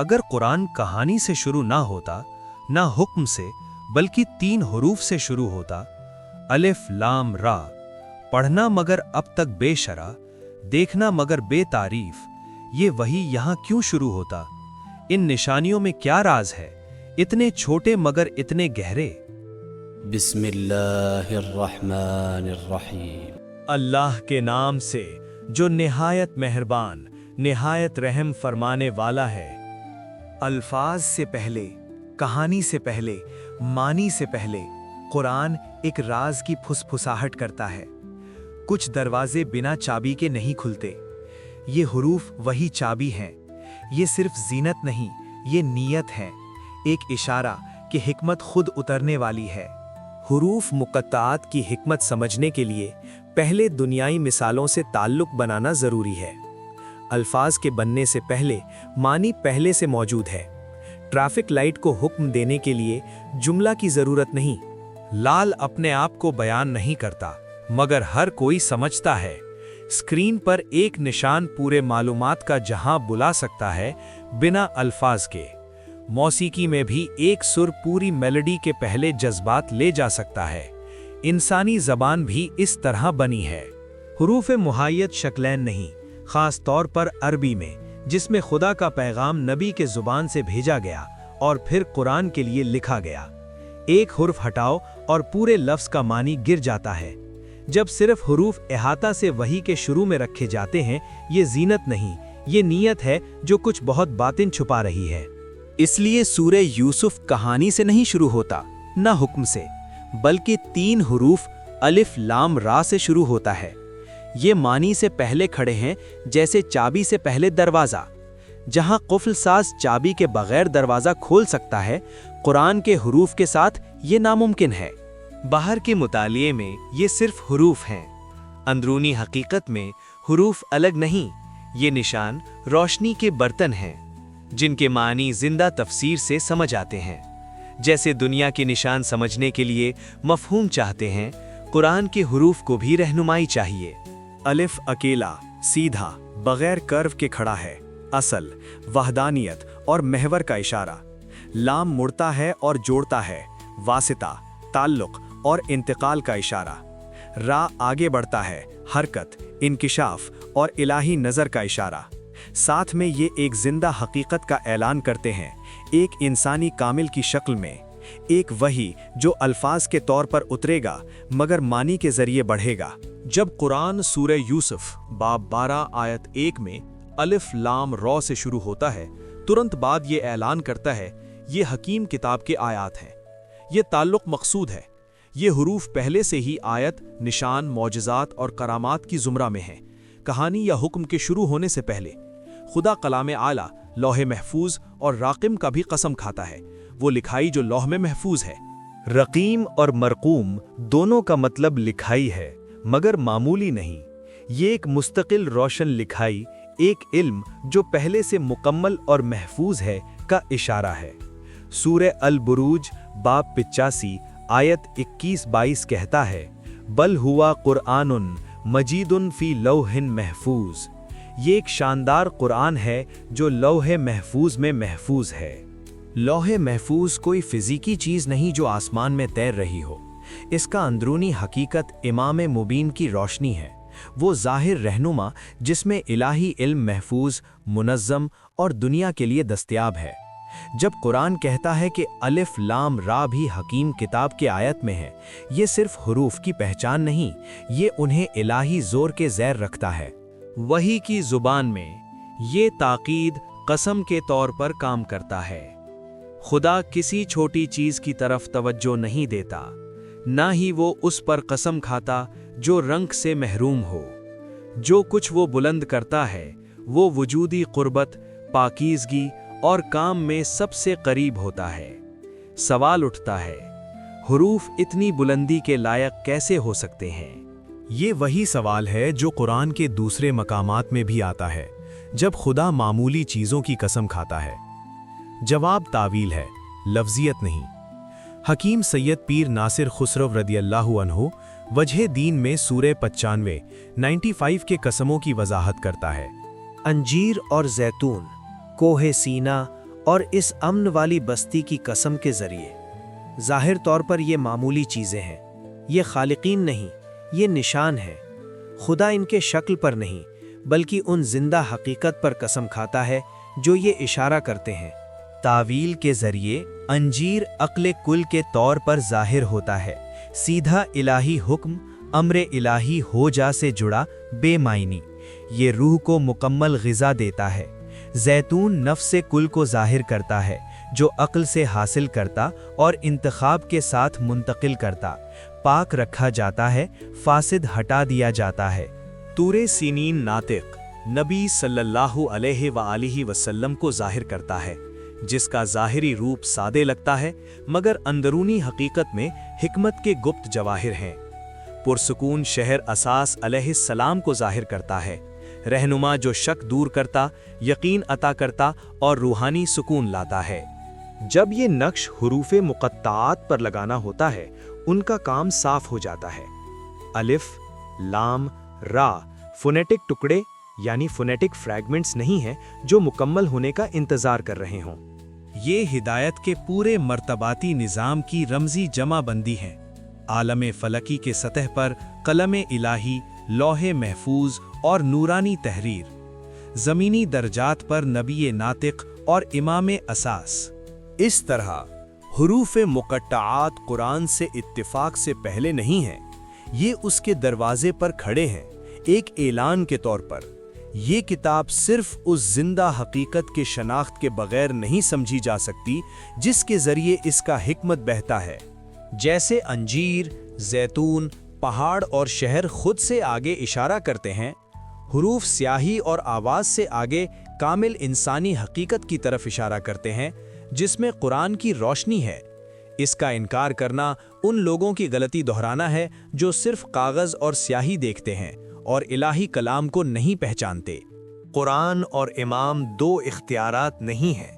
अगर कुरान कहानी से शुरू ना होता, ना हुक्म से, बल्कि 3 हरूफ से शुरू होता, अलिफ लाम रा, पढ़ना मगर अब तक बेशरा, देखना मगर बेतारीफ, ये वही यहाँ क्यों शुरू होता? इन निशानियों में क्या राज है, इतने छोटे मगर इतने गहरे? बिस्मिल्लाहिर्रहमानिर्रहीम। अल्लाह के नाम से जो निहायत मेहरबान, निहायत रहम फरमाने वाला है। अल्फाज से पहले, कहानी से पहले, मानी से पहले कुरान एक राज की फुसफुसाहट करता है। कुछ दरवाजे बिना चाबी के नहीं खुलते। ये हुरूफ वही चाबी हैं। ये सिर्फ जीनत नहीं, ये नीयत है, एक इशारा कि हिकमत खुद उतरने वाली है। हुरूफ मुक़त्ताआत की हिकमत समझने के लिए पहले दुनियाई मिसालों से ताल्लुक़ बनाना ज़रूरी है। अल्फाज के बनने से पहले मानी पहले से मौजूद है। ट्रैफिक लाइट को हुक्म देने के लिए जुमला की ज़रूरत नहीं। लाल अपने आप को बयान नहीं करता, मगर हर कोई समझता है। स्क्रीन पर एक निशान पूरे मालूमात का जहां बुला सकता है, बिना अल्फाज के। मौसीकी में भी एक सुर पूरी मेलोडी के पहले जज्बात ले जा सकता है। इंसानी ज़बान भी इस तरह बनी है। हुरूफ मुहायत शक्लैन नहीं, ख़ास तौर पर अरबी में, जिसमें खुदा का पैगाम नबी के ज़ुबान से भेजा गया और फिर कुरान के लिए लिखा गया। एक हुर्फ हटाओ और पूरे लफ्ज़ का मानी गिर जाता है। जब सिर्फ हुरूफ इहाता से वही के शुरू में रखे जाते हैं, ये जीनत नहीं, ये नीयत है जो कुछ बहुत बातिन छुपा रही है। इसलिए सूरे यूसुफ कहानी से नहीं शुरू होता, न हुक्म से, बल्कि 3 हुरूफ अलिफ लाम रा से शुरू होता है। ये मानी से पहले खड़े हैं, जैसे चाबी से पहले दरवाज़ा। जहां कुफ्ल साज चाबी के बगैर दरवाज़ा खोल सकता है, कुरान के हुरूफ के साथ ये नामुमकिन है। बाहर के मुतालिए में ये सिर्फ हुरूफ हैं। अंदरूनी हकीकत में हुरूफ अलग नहीं, ये निशान रोशनी के बर्तन हैं, जिनके मानी जिंदा तफसीर से समझ आते हैं। जैसे दुनिया के निशान समझने के लिए मफहूम चाहते हैं, कुरान के हुरूफ को भी रहनुमाई चाहिए। अलिफ अकेला, सीधा, बगैर कर्व के खड़ा है, असल, वहदानियत और महवर का इशारा। लाम मुड़ता है और जोड़ता है, वासिता, ताल्लुक और इंतकाल का इशारा। रा आगे बढ़ता है, हरकत, इंकिशाफ और इलाही नज़र का इशारा। साथ में ये एक जिंदा हकीकत का ऐलान करते हैं, एक इंसानी कामिल की शक्ल में, एक वही जो अल्फाज के तौर पर उतरेगा मगर मानी के जरिए बढ़ेगा। जब कुरान सूरे यूसुफ बाब 12 आयत 1 में अलिफ लाम रॉ से शुरू होता है, तुरंत बाद ये ऐलान करता है, ये हकीम किताब के आयात हैं। ये ताल्लुक मकसूद है। ये हुरूफ पहले से ही आयत, निशान, मौजज़ात और करामात की ज़ुमरा में हैं। कहानी या हुक्म के शुरू होने से पहले खुदा कलाम आला, लौहे महफूज और राकिम का भी कसम खाता है, वो लिखाई जो लौह में महफूज है। रकीम और मरकूम दोनों का मतलब लिखाई है, मगर मामूली नहीं। ये एक मुस्तकिल रोशन लिखाई, एक इल्म जो पहले से मुकम्मल और महफूज है का इशारा है। सूरे अल बुरूज बाब 85 आयत 21-22 कहता है, बल हुआ कुरआनुन मजीदुन फी लौहिन महफूज। ये एक शानदार कुरान है जो लौहे महफूज में महफूज है। लौहे महफूज कोई फिजिकी चीज़ नहीं जो आसमान में तैर रही हो। इसका अंदरूनी हकीकत इमाम मुबीन की रोशनी है, वो ज़ाहिर रहनुमा जिसमें इलाही इल्म महफूज, मुनज़्ज़म और दुनिया के लिए दस्तयाब है। जब कुरान कहता है कि अलिफ लाम रा भी हकीम किताब के आयत में है, ये सिर्फ हुरूफ की पहचान नहीं, ये उन्हें इलाही ज़ोर के ज़ैर रखता है। वही की ज़ुबान में ये ताकीद कसम के तौर पर काम करता है। खुदा किसी छोटी चीज़ की तरफ तवज्जो नहीं देता, ना ही वो उस पर कसम खाता जो रंग से महरूम हो। जो कुछ वो बुलंद करता है, वो वजूदी क़ुर्बत, पाकीज़गी और काम में सबसे करीब होता है। सवाल उठता है, हुरूफ इतनी बुलंदी के लायक कैसे हो सकते हैं? ये वही सवाल है जो कुरान के दूसरे मकामात में भी आता है, जब खुदा मामूली चीज़ों की कसम खाता है। जवाब तावील है, लफ्ज़ियत नहीं। हकीम सैयद पीर नासिर खुसरव रदियल्लाहु अन्हु वजह दीन में सूरे 95 के कसमों की वजाहत करता है। अंजीर और जैतून, कोहे सीना اور اس امن والی بستی کی قسم کے ذریعے۔ ظاہر طور پر یہ معمولی چیزیں ہیں، یہ خالقین نہیں، یہ نشان ہے۔ خدا ان کے شکل پر نہیں بلکہ ان زندہ حقیقت پر قسم کھاتا ہے جو یہ اشارہ کرتے ہیں۔ تعویل کے ذریعے انجیر عقل کل کے طور پر ظاہر ہوتا ہے، سیدھا الہی حکم امر الہی ہو جا سے جڑا بے معنی، یہ روح کو مکمل غذا دیتا ہے۔ زیتون نفس کل کو ظاہر کرتا ہے جو عقل سے حاصل کرتا اور انتخاب کے ساتھ منتقل کرتا، پاک رکھا جاتا ہے، فاسد ہٹا دیا جاتا ہے۔ طور سینین ناطق نبی صلی اللہ علیہ وآلہ وسلم کو ظاہر کرتا ہے، جس کا ظاہری روپ سادے لگتا ہے مگر اندرونی حقیقت میں حکمت کے گپت جواہر ہیں۔ پرسکون شہر اساس علیہ السلام کو ظاہر کرتا ہے، رہنما جو شک دور کرتا، یقین عطا کرتا اور روحانی سکون لاتا ہے۔ جب یہ نقش حروف مقطعات پر لگانا ہوتا ہے، ان کا کام صاف ہو جاتا ہے۔ الف، لام، را فونیٹک ٹکڑے یعنی فونیٹک فریگمنٹس نہیں ہیں جو مکمل ہونے کا انتظار کر رہے ہوں۔ یہ ہدایت کے پورے مرتباتی نظام کی رمزی جمع بندی ہے۔ عالم فلکی کے سطح پر قلم الہی، لوح محفوظ اور نورانی تحریر، زمینی درجات پر نبی ناطق اور امام اساس۔ اس طرح حروف مقطعات قرآن سے اتفاق سے پہلے نہیں ہیں، یہ اس کے دروازے پر کھڑے ہیں ایک اعلان کے طور پر۔ یہ کتاب صرف اس زندہ حقیقت کے شناخت کے بغیر نہیں سمجھی جا سکتی جس کے ذریعے اس کا حکمت بہتا ہے۔ جیسے انجیر، زیتون، پہاڑ اور شہر خود سے آگے اشارہ کرتے ہیں، حروف سیاہی اور آواز سے آگے کامل انسانی حقیقت کی طرف اشارہ کرتے ہیں جس میں قرآن کی روشنی ہے۔ اس کا انکار کرنا ان لوگوں کی غلطی دہرانا ہے جو صرف کاغذ اور سیاہی دیکھتے ہیں اور الہی کلام کو نہیں پہچانتے۔ قرآن اور امام دو اختیارات نہیں ہیں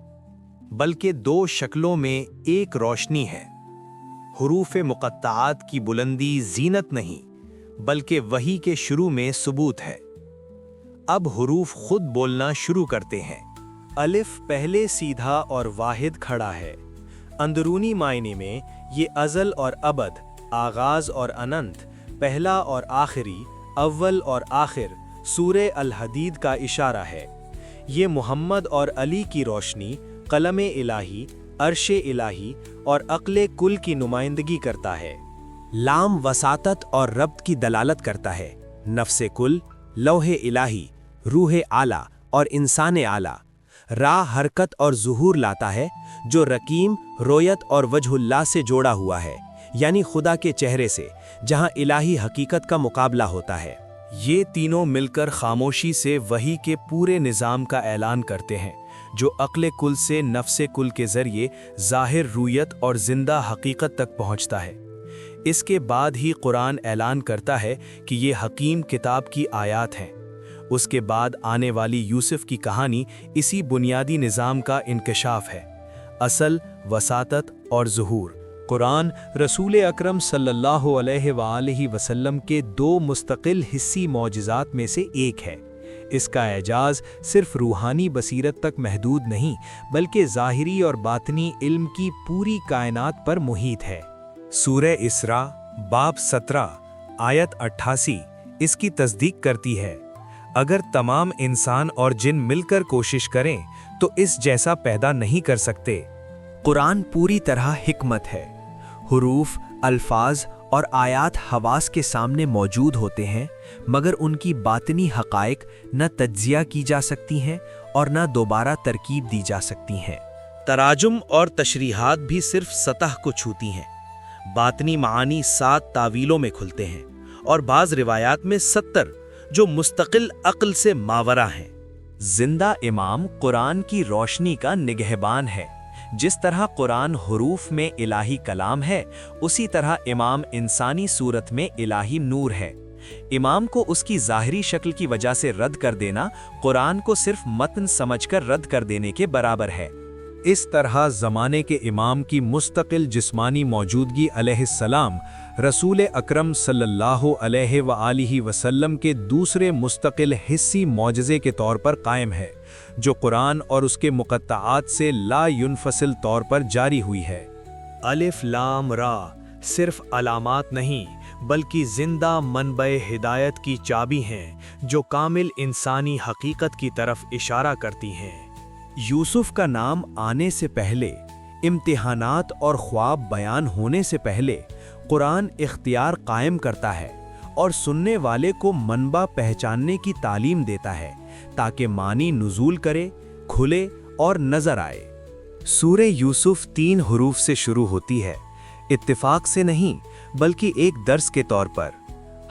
بلکہ دو شکلوں میں ایک روشنی ہے۔ حروف مقطعات کی بلندی زینت نہیں بلکہ وحی کے شروع میں ثبوت ہے۔ اب حروف خود بولنا شروع کرتے ہیں۔ الف پہلے سیدھا اور واحد کھڑا ہے۔ اندرونی معنی میں یہ ازل اور ابد، آغاز اور اننت، پہلا اور آخری، اول اور آخر، سورہ الحدید کا اشارہ ہے۔ یہ محمد اور علی کی روشنی، قلم الہی، عرش الہی اور عقل کل کی نمائندگی کرتا ہے۔ لام وساطت اور ربط کی دلالت کرتا ہے۔ نفس کل، لوح الہی، روح اعلیٰ اور انسان اعلیٰ۔ را حرکت اور ظہور لاتا ہے جو رقیم، رویت اور وجہ اللہ سے جوڑا ہوا ہے، یعنی خدا کے چہرے سے، جہاں الہی حقیقت کا مقابلہ ہوتا ہے۔ یہ تینوں مل کر خاموشی سے وحی کے پورے نظام کا اعلان کرتے ہیں جو عقل کل سے نفس کل کے ذریعے ظاہر رویت اور زندہ حقیقت تک پہنچتا ہے۔ اس کے بعد ہی قرآن اعلان کرتا ہے کہ یہ حکیم کتاب کی آیات ہیں۔ اس کے بعد آنے والی یوسف کی کہانی اسی بنیادی نظام کا انکشاف ہے، اصل، وساطت اور ظہور۔ قرآن رسول اکرم صلی اللہ علیہ وآلہ وسلم کے دو مستقل حصی معجزات میں سے ایک ہے۔ اس کا اعجاز صرف روحانی بصیرت تک محدود نہیں بلکہ ظاہری اور باطنی علم کی پوری کائنات پر محیط ہے۔ سورہ اسراء باب 17 آیت 88 اس کی تصدیق کرتی ہے۔ اگر تمام انسان اور جن مل کر کوشش کریں تو اس جیسا پیدا نہیں کر سکتے۔ قرآن پوری طرح حکمت ہے۔ حروف، الفاظ اور آیات حواس کے سامنے موجود ہوتے ہیں مگر ان کی باطنی حقائق نہ تجزیہ کی جا سکتی ہیں اور نہ دوبارہ ترکیب دی جا سکتی ہیں۔ تراجم اور تشریحات بھی صرف سطح کو چھوتی ہیں۔ باطنی معانی 7 تعویلوں میں کھلتے ہیں اور بعض روایات میں 70 جو مستقل عقل سے ماورا ہیں۔ زندہ امام قرآن کی روشنی کا نگہبان ہے۔ جس طرح قرآن حروف میں الہی کلام ہے، اسی طرح امام انسانی صورت میں الہی نور ہے۔ امام کو اس کی ظاہری شکل کی وجہ سے رد کر دینا قرآن کو صرف متن سمجھ کر رد کر دینے کے برابر ہے۔ اس طرح زمانے کے امام کی مستقل جسمانی موجودگی علیہ السلام رسول اکرم صلی اللہ علیہ وآلہ وسلم کے دوسرے مستقل حصی معجزے کے طور پر قائم ہے जो कुरान और उसके मुक़त्तआत से ला युनफसिल तौर पर जारी हुई है। अलिफ लाम रा सिर्फ अलामात नहीं बल्कि जिंदा मनबे हिदायत की चाबी हैं जो कामिल इंसानी हकीकत की तरफ इशारा करती हैं। यूसुफ का नाम आने से पहले, इम्तिहानात और ख्वाब बयान होने से पहले कुरान इख्तियार कायम करता है और सुनने वाले को मनबा पहचानने की तालीम देता है ताकि मानी नुज़ूल करे, खुले और नजर आए। सूरे यूसुफ 3 हुरूफ से शुरू होती है, इत्तिफाक से नहीं बल्कि एक दर्स के तौर पर।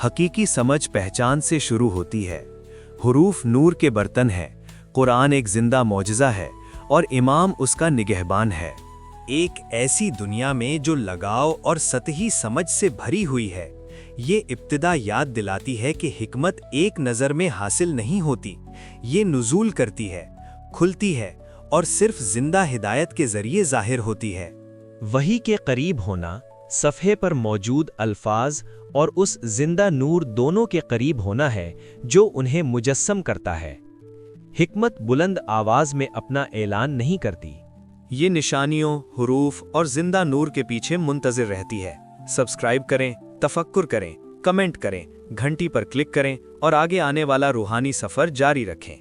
हकीकी समझ पहचान से शुरू होती है। हुरूफ नूर के बर्तन है, कुरान एक जिंदा मौजज़ा है और इमाम उसका निगहबान है। एक ऐसी दुनिया में जो लगाव और सतही समझ से भरी हुई है, ये इब्तिदा याद दिलाती है कि हिकमत एक नज़र में हासिल नहीं होती, ये नुज़ूल करती है, खुलती है और सिर्फ जिंदा हिदायत के ज़रिए ज़ाहिर होती है। वही के करीब होना, सफ़हे पर मौजूद अल्फाज और उस जिंदा नूर दोनों के करीब होना है जो उन्हें मुजस्सम करता है। हिकमत बुलंद आवाज़ में अपना ऐलान नहीं करती, ये निशानियों, हुरूफ और जिंदा नूर के पीछे मुंतज़िर रहती है। सब्सक्राइब करें, तफक्कुर करें, कमेंट करें, घंटी पर क्लिक करें और आगे आने वाला रूहानी सफ़र जारी रखें।